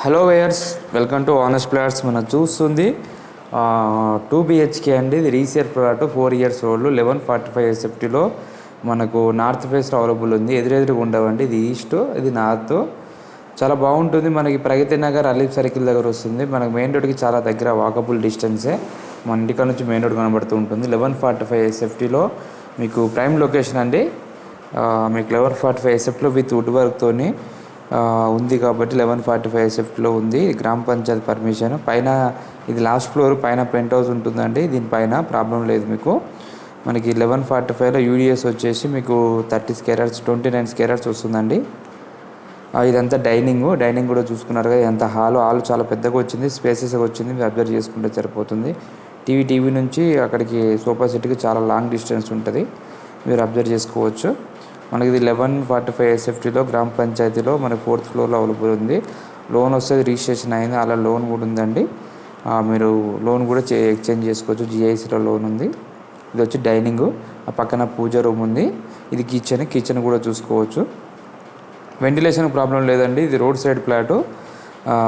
Hello వేయర్స్, welcome to honest plots. మనం చూస్తుంది 2 BHK అండి. ఇది రీసేల్ ప్లాట్, 4 years ఓల్డ్, 1145 SFTలో మనకు నార్త్ ఫేస్లో అవైలబుల్ ఉంది. ఎదురెదురుగా ఉండవండి. ఇది ఈస్ట్, ఇది నార్త్. చాలా బాగుంటుంది. మనకి ప్రగతి నగర్ అలీఫ్ సర్కిల్ దగ్గర వస్తుంది. మనకు మెయిన్ రోడ్కి చాలా దగ్గర, వాకబుల్ డిస్టెన్సే. మన ఇంటికాడ నుంచి మెయిన్ రోడ్ కనబడుతూ ఉంటుంది. 1145 SFTలో మీకు ప్రైమ్ లొకేషన్ అండి. మీకు 1145 SFTలో విత్ వుడ్ వర్క్తోని ఉంది కాబట్టి 1145 SFTలో ఉంది. గ్రామ పంచాయతీ పర్మిషన్ పైన. ఇది లాస్ట్ ఫ్లోర్, పైన పెంట్ హౌస్ ఉంటుందండి. దీనిపైన ప్రాబ్లం లేదు మీకు. మనకి 1145లో UDS వచ్చేసి మీకు 30 square yards, 29 square yards వస్తుందండి. ఇదంతా డైనింగ్ కూడా చూసుకున్నారు కదా. ఎంత హాల్ చాలా పెద్దగా వచ్చింది, స్పేసెస్గా వచ్చింది. మీరు అబ్జర్వ్ చేసుకుంటే సరిపోతుంది. టీవీ నుంచి అక్కడికి సోఫా సెట్కి చాలా లాంగ్ డిస్టెన్స్ ఉంటుంది, మీరు అబ్జర్వ్ చేసుకోవచ్చు. మనకి ఇది 1145 SFTలో గ్రామ పంచాయతీలో మనకి 4th floorలో అవైలబుల్ ఉంది. లోన్ వస్తుంది, రిజిస్ట్రేషన్ అయింది, అలా లోన్ కూడా ఉందండి. మీరు లోన్ కూడా ఎక్స్చేంజ్ చేసుకోవచ్చు. GICలో లోన్ ఉంది. ఇది వచ్చి డైనింగ్, ఆ పక్కన పూజ రూమ్ ఉంది. ఇది కిచెన్ కూడా చూసుకోవచ్చు. వెంటిలేషన్ ప్రాబ్లం లేదండి. ఇది రోడ్ సైడ్ ప్లాటు.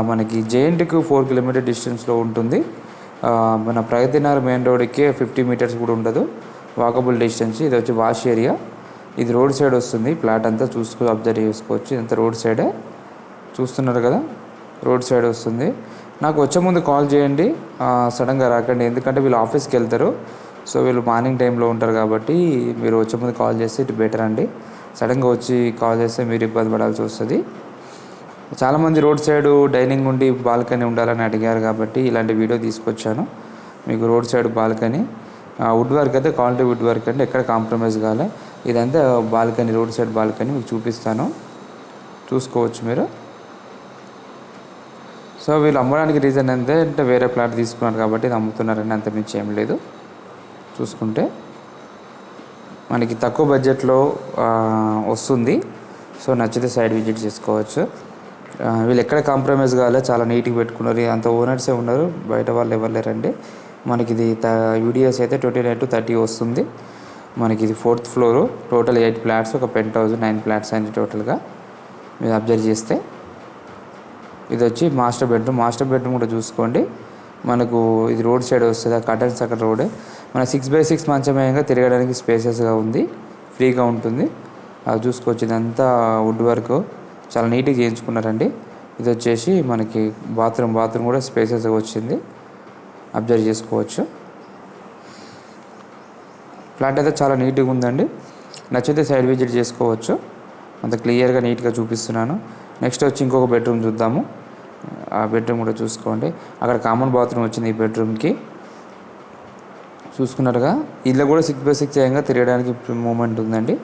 మనకి JNTకి 4 kilometer డిస్టెన్స్లో ఉంటుంది. మన ప్రగతి నగర్ మెయిన్ రోడ్కి 50 meters కూడా ఉండదు, వాకబుల్ డిస్టెన్స్. ఇది వచ్చి వాష్ ఏరియా. ఇది రోడ్ సైడ్ వస్తుంది. ప్లాట్ అంతా అబ్జర్వ్ చేసుకోవచ్చు. ఇదంతా రోడ్ సైడే చూస్తున్నారు కదా, రోడ్ సైడ్ వస్తుంది. నాకు వచ్చే ముందు కాల్ చేయండి, సడన్గా రాకండి. ఎందుకంటే వీళ్ళు ఆఫీస్కి వెళ్తారు. సో వీళ్ళు మార్నింగ్ టైంలో ఉంటారు కాబట్టి మీరు వచ్చే ముందు కాల్ చేస్తే ఇటు బెటర్ అండి. సడన్గా వచ్చి కాల్ చేస్తే మీరు ఇబ్బంది పడాల్సి వస్తుంది. చాలామంది రోడ్ సైడ్ డైనింగ్ ఉండి బాల్కనీ ఉండాలని అడిగారు కాబట్టి ఇలాంటి వీడియో తీసుకొచ్చాను. మీకు road side balcony, wood work అయితే క్వాలిటీ వుడ్ వర్క్ అంటే ఎక్కడ కాంప్రమైజ్ కాలే. ఇదంతా బాల్కనీ, రోడ్ సైడ్ బాల్కనీ మీకు చూపిస్తాను, చూసుకోవచ్చు మీరు. సో వీళ్ళు అమ్మడానికి రీజన్ అంటే వేరే ప్లాట్ తీసుకున్నారు కాబట్టి ఇది అమ్ముతున్నారని, అంత మించి ఏం లేదు. చూసుకుంటే మనకి తక్కువ బడ్జెట్లో వస్తుంది. సో నచ్చితే సైడ్ విజిట్ చేసుకోవచ్చు. వీళ్ళు ఎక్కడ కాంప్రమైజ్ కాలే, చాలా నీట్గా పెట్టుకున్నారు. అంత ఓనర్సే ఉన్నారు, బయట వాళ్ళు ఎవరు లేరండి. మనకి ఇది UDS అయితే 29 to 30 వస్తుంది. మనకి ఇది 4th floor, టోటల్ 8 flats, ఒక పెంట్ హౌస్, 9 flats అయింది టోటల్గా. మీరు అబ్జర్వ్ చేస్తే ఇది వచ్చి మాస్టర్ బెడ్రూమ్ కూడా చూసుకోండి. మనకు ఇది రోడ్ సైడ్ వస్తుంది, ఆ కర్టన్స్ అక్కడ రోడే. మన 6x6 మంచమయంగా తిరగడానికి స్పేసెస్గా ఉంది, ఫ్రీగా ఉంటుంది. అది చూసుకోవచ్చు. ఇదంతా వుడ్ వర్క్, చాలా నీట్గా చేయించుకున్నారండి. ఇది వచ్చేసి మనకి బాత్రూమ్ కూడా స్పేసెస్గా వచ్చింది, అబ్జర్వ్ చేసుకోవచ్చు. ఫ్లాట్ అయితే చాలా నీట్గా ఉందండి. నచ్చితే సైడ్ విజిట్ చేసుకోవచ్చు. అంత క్లియర్గా నీట్గా చూపిస్తున్నాను. నెక్స్ట్ వచ్చి ఇంకొక బెడ్రూమ్ చూద్దాము. ఆ బెడ్రూమ్ కూడా చూసుకోండి. అక్కడ కామన్ బాత్రూమ్ వచ్చింది ఈ బెడ్రూమ్కి, చూసుకున్నారుగా. ఇల్లు కూడా 6x6 చేయంగా తిరగడానికి మూమెంట్ ఉందండి.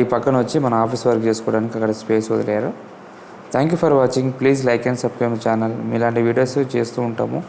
ఈ పక్కన వచ్చి మన ఆఫీస్ వర్క్ చేసుకోవడానికి అక్కడ స్పేస్ వదిలేరు. Thank you for watching. Please like and subscribe channel. ఇలాంటి వీడియోస్ చేస్తూ ఉంటాము.